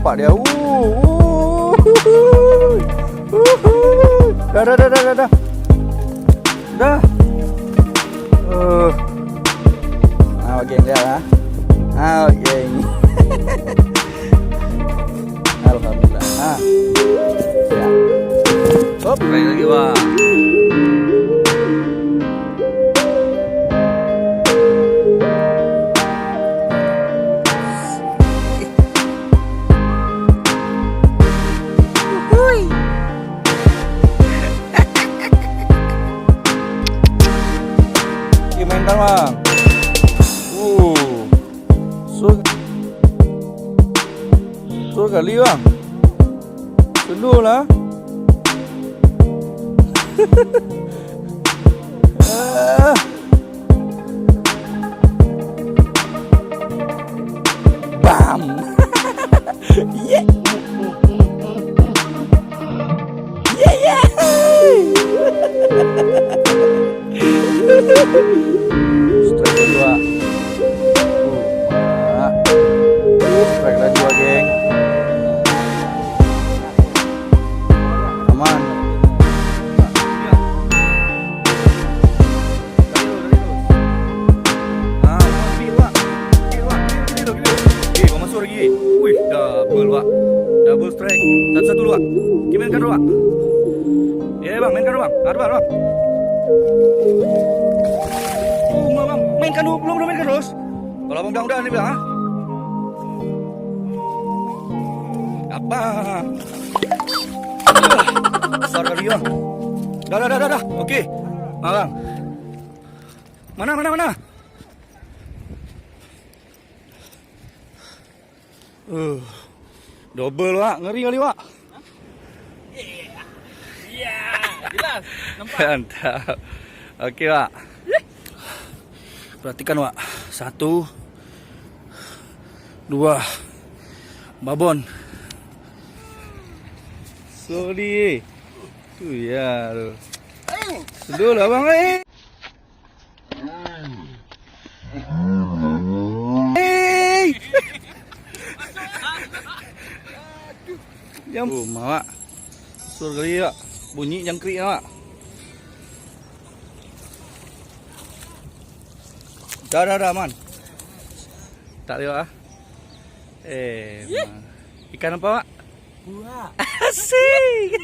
nampak dia. Dah. Dah. Geng dia lah. Geng. Alhamdulillah. Siap. Hop, lagi bang. Mainkan bang. Sur kali bang. Slow lah. Bam. Yeah. Yeah. Strike kedua. Strike lagi dua geng. Aman. Kau masuk lagi. Wih, double wak. Double strike. Satu-satu lu wak. Kita mainkan dulu wak. Ya bang, mainkan dulu bang. Aduh bang. Bang, mainkan dulu, belum mainkan terus. Kalau abang bilang udah nih bilang, apa? Besar kali bang. Dah. Okey. Bang. Mana? Double wak, ngeri kali wak. Jelas. Nampak. Mantap. Okey wak. Perhatikan wak. 1 2 babon. Sorry. Tu ya tu. Sedul lah bang Jam. Mak. Sur kali tak. Bunyi jangkrik mak. Dah man. Tak lewat ah. Ikan apa mak? Buah. Asik.